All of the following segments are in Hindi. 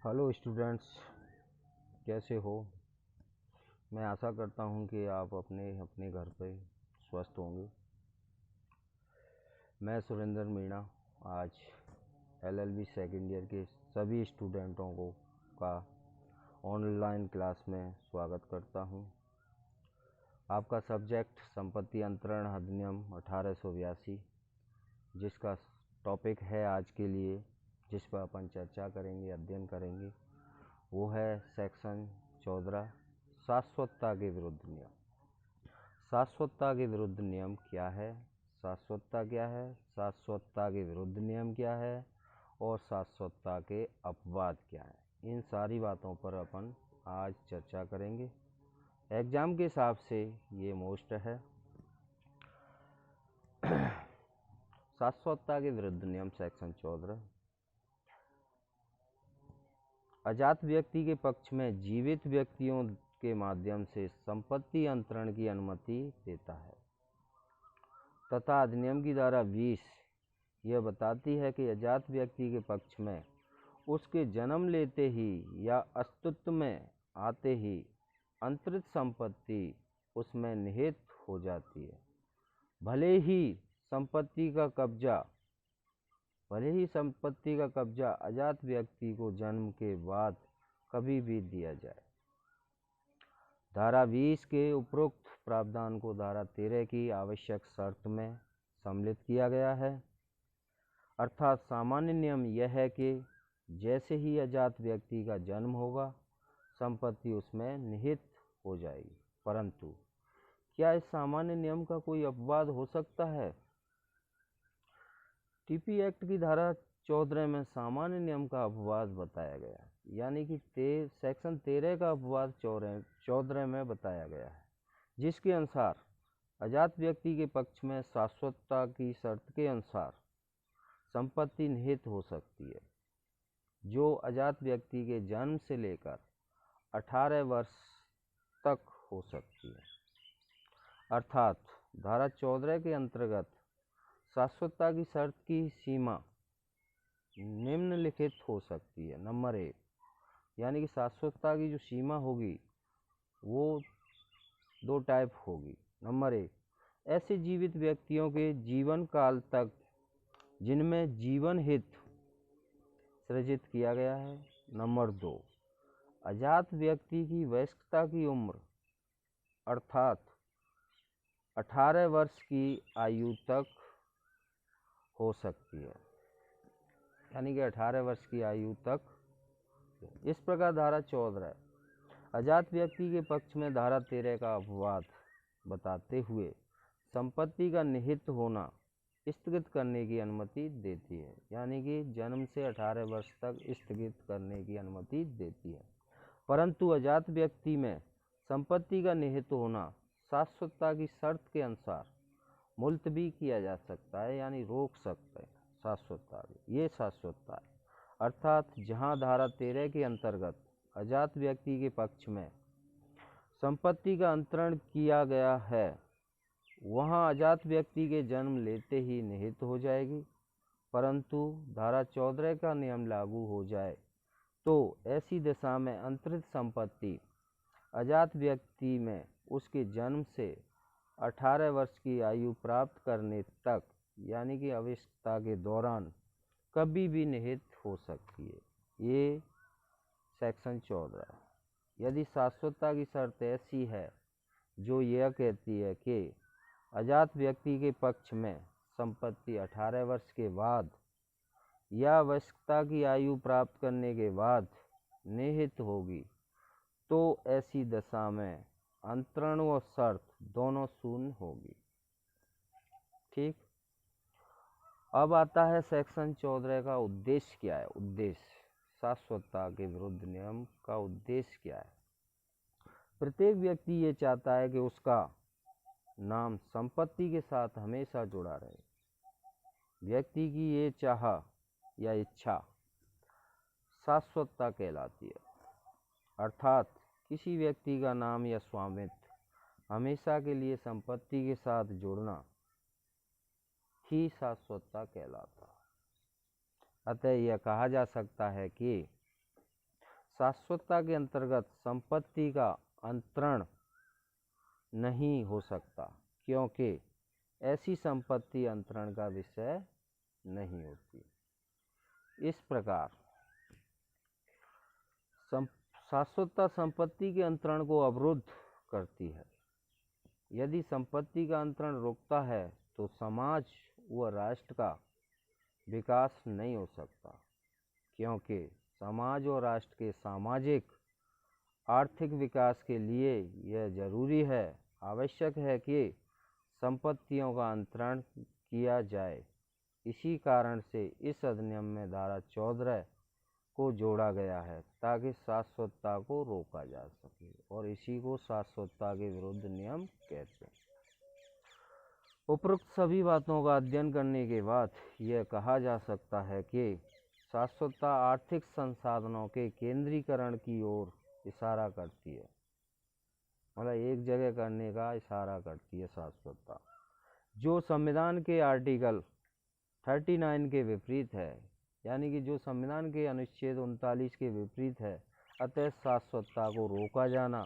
हेलो स्टूडेंट्स, कैसे हो। मैं आशा करता हूँ कि आप अपने अपने घर पे स्वस्थ होंगे। मैं सुरेंद्र मीणा आज एलएलबी सेकेंड ईयर के सभी स्टूडेंटों को का ऑनलाइन क्लास में स्वागत करता हूँ। आपका सब्जेक्ट संपत्ति अंतरण अधिनियम 1882, जिसका टॉपिक है आज के लिए, जिस पर अपन चर्चा करेंगे, अध्ययन करेंगे, वो है सेक्शन 14, शाश्वतता के विरुद्ध नियम। शाश्वतता के विरुद्ध नियम क्या है, शाश्वतता क्या है, शाश्वतता के विरुद्ध नियम क्या है और शाश्वतता के अपवाद क्या है, इन सारी बातों पर अपन आज चर्चा करेंगे। एग्जाम के हिसाब से ये मोस्ट है। शाश्वतता के विरुद्ध नियम सेक्शन 14 अजात व्यक्ति के पक्ष में जीवित व्यक्तियों के माध्यम से संपत्ति अंतरण की अनुमति देता है तथा अधिनियम की धारा 20 यह बताती है कि अजात व्यक्ति के पक्ष में उसके जन्म लेते ही या अस्तित्व में आते ही अंतरित संपत्ति उसमें निहित हो जाती है, भले ही संपत्ति का कब्जा अजात व्यक्ति को जन्म के बाद कभी भी दिया जाए। धारा 20 के उपरोक्त प्रावधान को धारा 13 की आवश्यक शर्त में सम्मिलित किया गया है। अर्थात सामान्य नियम यह है कि जैसे ही अजात व्यक्ति का जन्म होगा, संपत्ति उसमें निहित हो जाएगी। परंतु क्या इस सामान्य नियम का कोई अपवाद हो सकता है? टीपी एक्ट की धारा 14 में सामान्य नियम का अपवाद बताया गया है, यानी कि सेक्शन 13 का अपवाद 14 में बताया गया है, जिसके अनुसार अजात व्यक्ति के पक्ष में शाश्वतता की शर्त के अनुसार संपत्ति निहित हो सकती है, जो अजात व्यक्ति के जन्म से लेकर 18 वर्ष तक हो सकती है। अर्थात धारा 14 के अंतर्गत शाश्वतता की शर्त की सीमा निम्नलिखित हो सकती है। नंबर 1, यानी कि शाश्वतता की जो सीमा होगी वो 2 टाइप होगी। नंबर 1, ऐसे जीवित व्यक्तियों के जीवन काल तक जिनमें जीवन हित सृजित किया गया है। नंबर 2, अजात व्यक्ति की वयस्कता की उम्र अर्थात 18 वर्ष की आयु तक हो सकती है, यानी कि 18 वर्ष की आयु तक। इस प्रकार धारा 14 अजात व्यक्ति के पक्ष में धारा 13 का अपवाद बताते हुए संपत्ति का निहित होना स्थगित करने की अनुमति देती है, यानी कि जन्म से 18 वर्ष तक स्थगित करने की अनुमति देती है। परंतु अजात व्यक्ति में संपत्ति का निहित होना शाश्वतता की शर्त के अनुसार मुलतवी किया जा सकता है, यानी रोक सकते हैं। शाश्वतता ये शाश्वतता है, अर्थात जहां धारा 13 के अंतर्गत अजात व्यक्ति के पक्ष में संपत्ति का अंतरण किया गया है, वहां अजात व्यक्ति के जन्म लेते ही निहित हो जाएगी। परंतु धारा 14 का नियम लागू हो जाए तो ऐसी दशा में अंतरित संपत्ति अजात व्यक्ति में उसके जन्म से 18 वर्ष की आयु प्राप्त करने तक, यानी कि अवस्था के दौरान कभी भी निहित हो सकती है। ये सेक्शन 14। यदि शाश्वतता की शर्त ऐसी है जो यह कहती है कि अजात व्यक्ति के पक्ष में संपत्ति 18 वर्ष के बाद या वयस्कता की आयु प्राप्त करने के बाद निहित होगी, तो ऐसी दशा में अंतरण व शर्त दोनों शून्य होगी। ठीक। अब आता है सेक्शन 14 का उद्देश्य क्या है। उद्देश्य, शाश्वतता के विरुद्ध नियम का उद्देश्य क्या है। प्रत्येक व्यक्ति ये चाहता है कि उसका नाम संपत्ति के साथ हमेशा जुड़ा रहे। व्यक्ति की ये चाह या इच्छा शाश्वतता कहलाती है, अर्थात किसी व्यक्ति का नाम या स्वामित्व हमेशा के लिए संपत्ति के साथ जुड़ना ही शाश्वतता कहलाता है। अतः यह कहा जा सकता है कि शाश्वतता के अंतर्गत संपत्ति का अंतरण नहीं हो सकता, क्योंकि ऐसी संपत्ति अंतरण का विषय नहीं होती। इस प्रकार शाश्वतता संपत्ति के अंतरण को अवरुद्ध करती है। यदि संपत्ति का अंतरण रुकता है तो समाज व राष्ट्र का विकास नहीं हो सकता, क्योंकि समाज और राष्ट्र के सामाजिक आर्थिक विकास के लिए यह जरूरी है, आवश्यक है कि संपत्तियों का अंतरण किया जाए। इसी कारण से इस अधिनियम में धारा 14 को जोड़ा गया है ताकि शाश्वतता को रोका जा सके, और इसी को शाश्वतता के विरुद्ध नियम कहते हैं। उपरोक्त सभी बातों का अध्ययन करने के बाद यह कहा जा सकता है कि शाश्वतता आर्थिक संसाधनों के केंद्रीकरण की ओर इशारा करती है, मतलब एक जगह करने का इशारा करती है शाश्वतता, जो संविधान के आर्टिकल 39 के विपरीत है, यानी कि जो संविधान के अनुच्छेद 39 के विपरीत है। अतः शाश्वतता को रोका जाना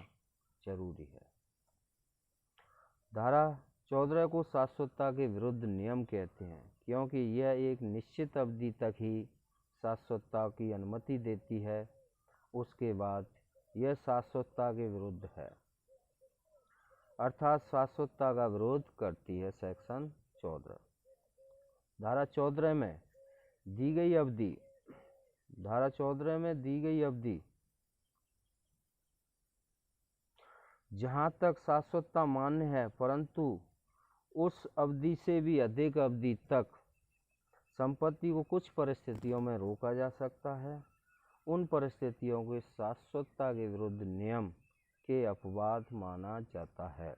जरूरी है। धारा 14 को शाश्वतता के विरुद्ध नियम कहते हैं, क्योंकि यह एक निश्चित अवधि तक ही शाश्वतता की अनुमति देती है, उसके बाद यह शाश्वतता के विरुद्ध है, अर्थात शाश्वतता का विरोध करती है। सेक्शन 14 धारा 14 में दी गई अवधि, धारा 14 में दी गई अवधि जहाँ तक शाश्वतता मान्य है, परंतु उस अवधि से भी अधिक अवधि तक संपत्ति को कुछ परिस्थितियों में रोका जा सकता है। उन परिस्थितियों को शाश्वतता के विरुद्ध नियम के अपवाद माना जाता है।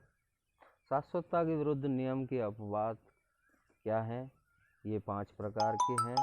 शाश्वतता के विरुद्ध नियम के अपवाद क्या हैं? ये 5 प्रकार के हैं।